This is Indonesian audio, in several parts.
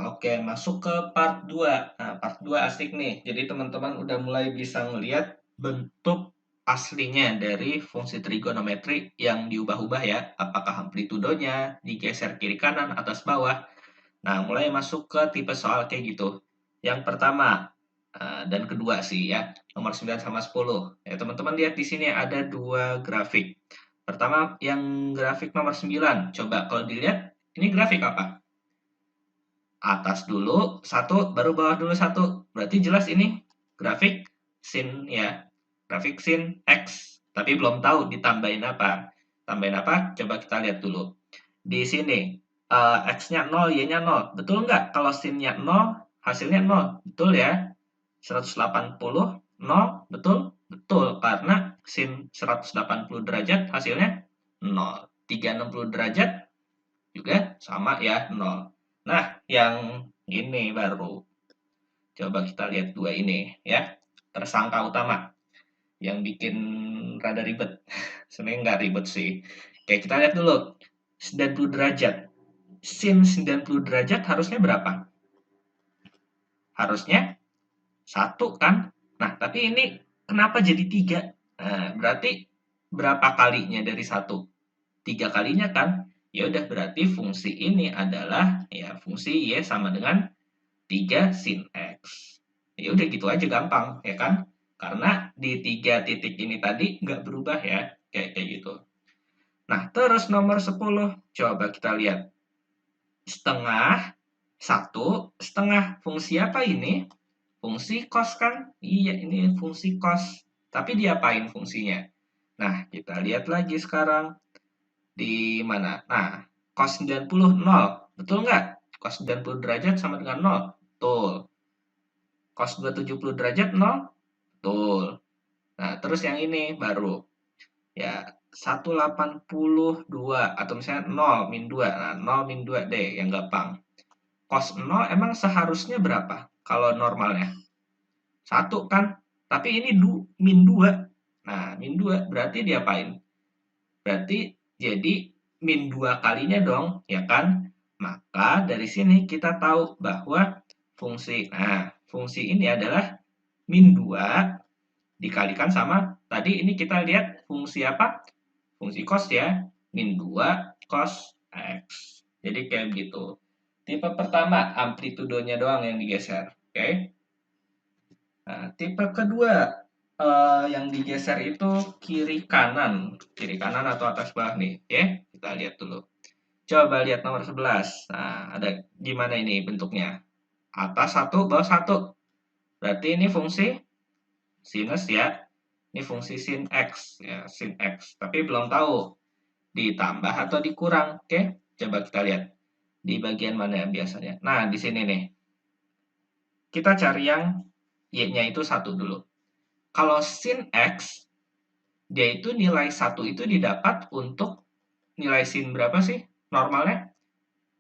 Oke, masuk ke part 2. Nah, part 2 asik nih. Jadi teman-teman udah mulai bisa ngelihat bentuk aslinya dari fungsi trigonometri yang diubah-ubah ya. Apakah amplitudonya, digeser kiri kanan, atas bawah. Nah, mulai masuk ke tipe soal kayak gitu. Yang pertama dan kedua sih ya, nomor 9 sama 10. Ya, teman-teman lihat di sini ada dua grafik. Pertama, yang grafik nomor 9. Coba kalau dilihat, ini grafik apa? Atas dulu satu, baru bawah dulu satu. Berarti jelas ini grafik sin ya. Grafik sin X. Tapi belum tahu ditambahin apa. Tambahin apa? Coba kita lihat dulu. Di sini X-nya 0, Y-nya 0. Betul nggak? Kalau sin-nya 0, hasilnya 0. Betul ya? 180, 0. Betul? Betul. Karena sin 180 derajat hasilnya 0. 360 derajat juga sama ya, 0. Nah, yang ini baru. Coba kita lihat dua ini ya. Tersangka utama yang bikin rada ribet. Sebenarnya nggak ribet sih. Oke, kita lihat dulu. 90 derajat. Sin 90 derajat harusnya berapa? Harusnya satu kan? Nah, tapi ini kenapa jadi 3? Nah, berarti berapa kalinya dari satu? 3 kalinya kan? Ya udah berarti fungsi ini adalah ya fungsi Y sama dengan 3 sin X. Ya udah gitu aja gampang, ya kan? Karena di 3 titik ini tadi nggak berubah ya, kayak gitu. Nah, terus nomor 10, coba kita lihat. Setengah, satu, setengah. Fungsi apa ini? Fungsi cos kan? Iya, ini fungsi cos. Tapi diapain fungsinya? Nah, kita lihat lagi sekarang. Di mana? Nah, cos 90, 0. Betul nggak? Cos 90 derajat sama dengan 0. Betul. Cos 270 derajat 0. Betul. Nah, terus yang ini baru. Ya, 182 atau misalnya 0 min 2. Nah, 0 min 2 deh yang gampang. Cos 0 emang seharusnya berapa kalau normalnya? Satu kan? Tapi ini min 2. Nah, min 2 berarti diapain? Berarti jadi min 2 kalinya dong, ya kan? Maka dari sini kita tahu bahwa fungsi ini adalah min 2 dikalikan sama, tadi ini kita lihat fungsi apa? Fungsi cos ya, min 2 cos X. Jadi kayak begitu. Tipe pertama, amplitudonya doang yang digeser. Oke. Nah, tipe kedua, yang digeser itu kiri kanan. Kiri kanan atau atas bawah nih. Oke, kita lihat dulu. Coba lihat nomor 11. Nah, ada gimana ini bentuknya? Atas satu, bawah satu. Berarti ini fungsi sinus ya. Ini fungsi sin X ya, sin X. Tapi belum tahu ditambah atau dikurang. Oke, coba kita lihat di bagian mana yang biasanya. Nah, di sini nih. Kita cari yang Y-nya itu satu dulu. Kalau sin X, dia itu nilai satu itu didapat untuk nilai sin berapa sih? Normalnya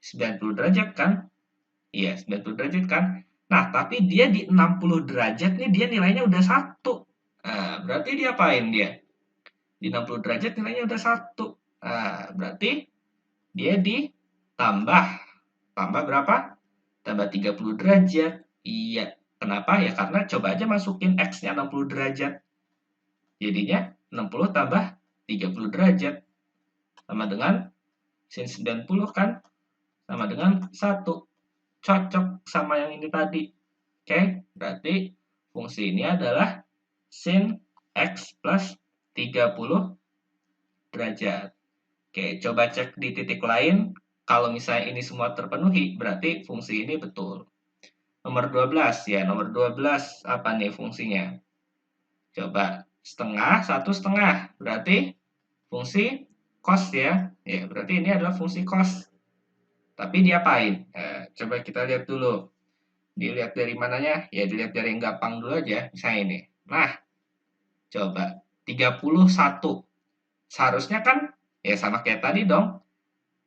90 derajat kan? Iya, 90 derajat kan? Nah, tapi dia di 60 derajat nih dia nilainya udah satu. Nah, berarti dia apain dia? Di 60 derajat nilainya udah satu. Nah, berarti dia ditambah. Tambah berapa? Tambah 30 derajat. Iya. Kenapa? Ya karena coba aja masukin X-nya 60 derajat. Jadinya 60 tambah 30 derajat. Sama dengan sin 90 kan? Sama dengan 1. Cocok sama yang ini tadi. Oke? Berarti fungsi ini adalah sin X plus 30 derajat. Oke, coba cek di titik lain. Kalau misalnya ini semua terpenuhi, berarti fungsi ini betul. Nomor 12 ya, nomor 12 apa nih fungsinya? Coba setengah, satu setengah. Berarti fungsi cos ya. Ya, berarti ini adalah fungsi cos. Tapi diapain? Coba kita lihat dulu. Dilihat dari mananya? Ya, dilihat dari yang gampang dulu aja. Misalnya ini. Nah, coba 31. Seharusnya kan ya sama kayak tadi dong.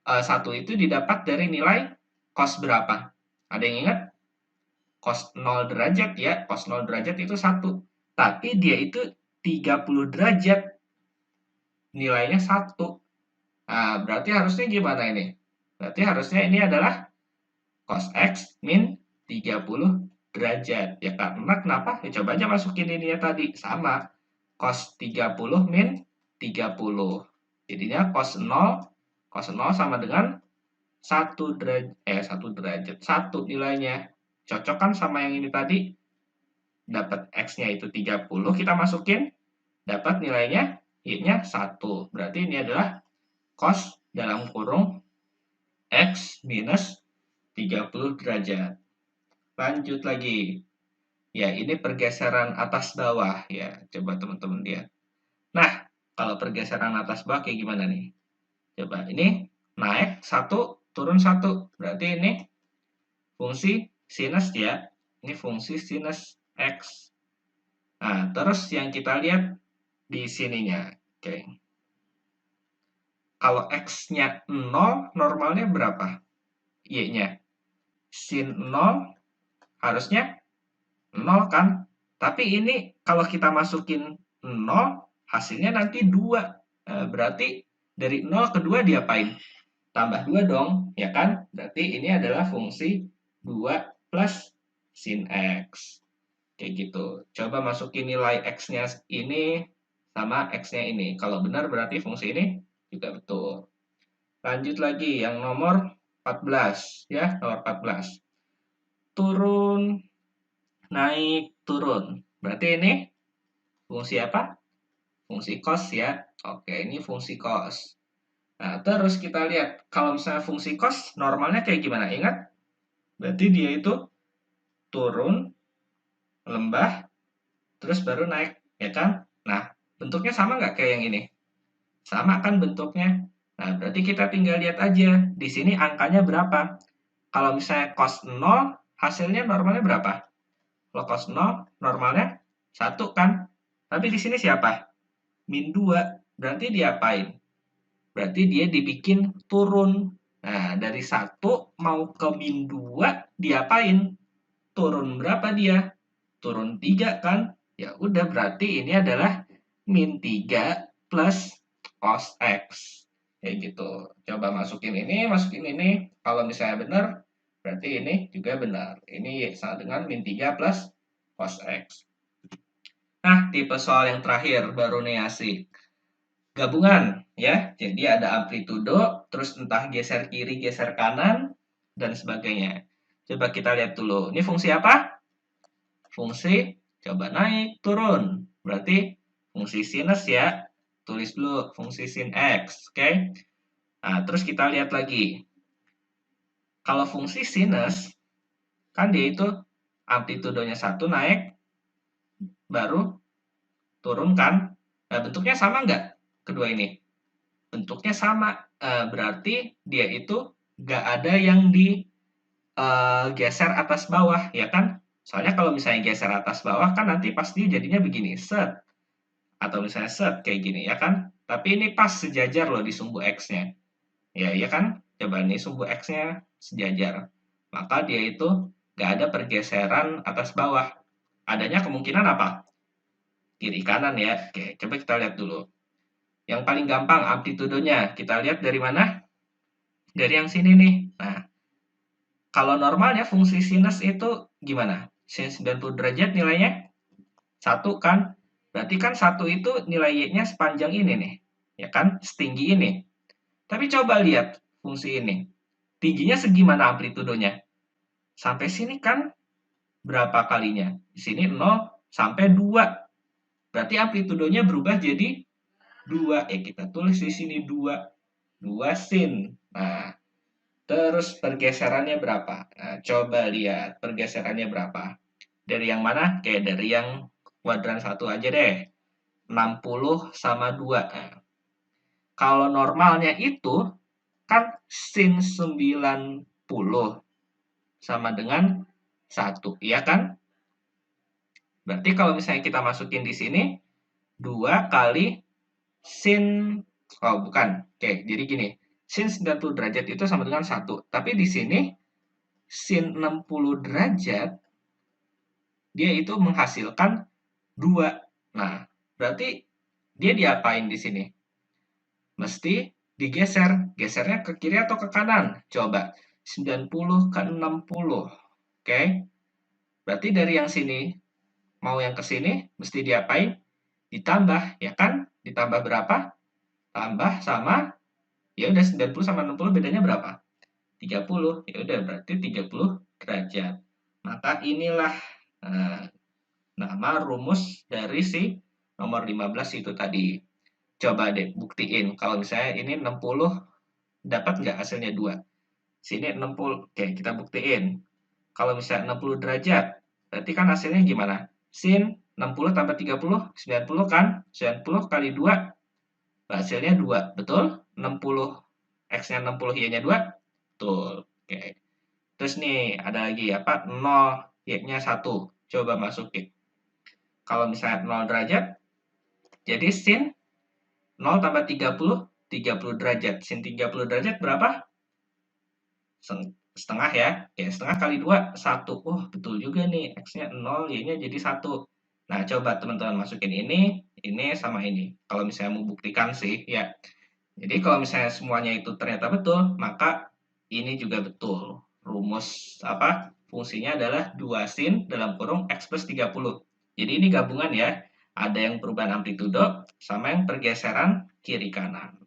1 itu didapat dari nilai cos berapa? Ada yang ingat? Cos 0 derajat ya. Cos 0 derajat itu 1. Tapi dia itu 30 derajat. Nilainya 1. Nah, berarti harusnya gimana ini? Berarti harusnya ini adalah cos X min 30 derajat. Ya karena kenapa? Ya coba aja masukin ini ya tadi. Sama. Cos 30 min 30. Jadinya cos 0 sama dengan 1 derajat, 1 derajat. 1 nilainya. Cocok kan sama yang ini tadi? Dapat X-nya itu 30, kita masukin, dapat nilainya, Y-nya 1. Berarti ini adalah cos dalam kurung X minus 30 derajat. Lanjut lagi. Ya, ini pergeseran atas bawah ya. Coba teman-teman lihat. Nah, kalau pergeseran atas bawah kayak gimana nih? Coba, ini naik 1, turun 1. Berarti ini fungsi sinus ya. Ini fungsi sinus X. Nah, terus yang kita lihat di sininya. Oke. Kalau X-nya 0, normalnya berapa? Y-nya. Sin 0 harusnya 0 kan? Tapi ini kalau kita masukin 0, hasilnya nanti 2. Berarti dari 0 ke 2 diapain? Tambah 2 dong, ya kan? Berarti ini adalah fungsi 2 plus sin X. Kayak gitu. Coba masukin nilai X-nya ini sama X-nya ini. Kalau benar berarti fungsi ini juga betul. Lanjut lagi yang nomor 14 ya, nomor 14. Turun, naik, turun. Berarti ini fungsi apa? Fungsi cos ya. Oke, ini fungsi cos. Nah, terus kita lihat kalau misalnya fungsi cos normalnya kayak gimana? Ingat? Berarti dia itu turun, lembah, terus baru naik, ya kan? Nah, bentuknya sama nggak kayak yang ini? Sama kan bentuknya? Nah, berarti kita tinggal lihat aja. Di sini angkanya berapa? Kalau misalnya cos 0, hasilnya normalnya berapa? Kalau cos 0, normalnya 1 kan? Tapi di sini siapa? Min 2. Berarti diapain? Berarti dia dibikin turun. Nah, dari 1 mau ke min 2, diapain? Turun berapa dia? Turun 3 kan? Ya udah, berarti ini adalah min 3 plus cos X. Kayak gitu. Coba masukin ini, masukin ini. Kalau misalnya benar, berarti ini juga benar. Ini sama dengan min 3 plus cos X. Nah, tipe soal yang terakhir baru nih asik. Gabungan, ya. Jadi ada amplitudo, terus entah geser kiri, geser kanan, dan sebagainya. Coba kita lihat dulu. Ini fungsi apa? Fungsi, coba naik, turun. Berarti fungsi sinus ya. Tulis dulu fungsi sin X, oke? Nah, terus kita lihat lagi. Kalau fungsi sinus, kan dia itu amplitudonya 1 naik, baru turun kan? Nah, bentuknya sama nggak kedua ini? Bentuknya sama. Berarti dia itu nggak ada yang digeser atas bawah, ya kan? Soalnya kalau misalnya geser atas bawah kan nanti pasti jadinya begini, set. Atau misalnya set kayak gini, ya kan? Tapi ini pas sejajar loh di sumbu X-nya. Ya kan? Coba nih sumbu X-nya sejajar. Maka dia itu nggak ada pergeseran atas bawah. Adanya kemungkinan apa? Kiri kanan ya. Oke, coba kita lihat dulu. Yang paling gampang amplitudonya. Kita lihat dari mana? Dari yang sini nih. Nah, kalau normalnya fungsi sinus itu gimana? Sin 90 derajat nilainya 1 kan? Berarti kan 1 itu nilai Y-nya sepanjang ini nih. Ya kan? Setinggi ini. Tapi coba lihat fungsi ini. Tingginya segimana amplitudonya? Sampai sini kan berapa kalinya? Di sini 0 sampai 2. Berarti amplitudonya berubah jadi 2. Kita tulis di sini 2. 2 sin. Nah, terus pergeserannya berapa? Nah, coba lihat pergeserannya berapa. Dari yang mana? Kayak dari yang kuadran 1 aja deh. 60 sama 2. Nah, kalau normalnya itu kan sin 90 sama dengan 1, iya kan? Berarti kalau misalnya kita masukin di sini 2 kali sin, oh bukan. Oke, jadi gini. Sin 90 derajat itu sama dengan 1. Tapi di sini sin 60 derajat dia itu menghasilkan 2. Nah, berarti dia diapain di sini? Mesti digeser. Gesernya ke kiri atau ke kanan? Coba. 90 ke 60. Oke. Berarti dari yang sini mau yang ke sini mesti diapain? Ditambah, ya kan? Ditambah berapa? Tambah sama, ya udah 90 sama 60 bedanya berapa? 30. Ya udah berarti 30 derajat. Maka inilah eh, nama rumus dari si nomor 15 itu tadi. Coba deh buktiin kalau misalnya ini 60 dapat nggak hasilnya 2. Sini 60. Oke, kita buktiin. Kalau misalnya 60 derajat, berarti kan hasilnya gimana? Sin 60 tambah 30, 90 kan? 90 kali 2, hasilnya 2. Betul? 60, X-nya 60, Y-nya 2? Betul. Oke. Terus nih, ada lagi apa? 0, Y-nya 1. Coba masukin. Kalau misalnya 0 derajat, jadi sin 0 tambah 30 derajat. Sin 30 derajat berapa? Setengah ya. Ya, setengah kali 2, 1. Oh, betul juga nih. X-nya 0, Y-nya jadi 1. Nah, coba teman-teman masukin ini sama ini. Kalau misalnya mau buktikan sih, ya. Jadi kalau misalnya semuanya itu ternyata betul, maka ini juga betul. Rumus apa? Fungsinya adalah 2 sin dalam kurung X plus 30. Jadi ini gabungan ya. Ada yang perubahan amplitudo sama yang pergeseran kiri kanan.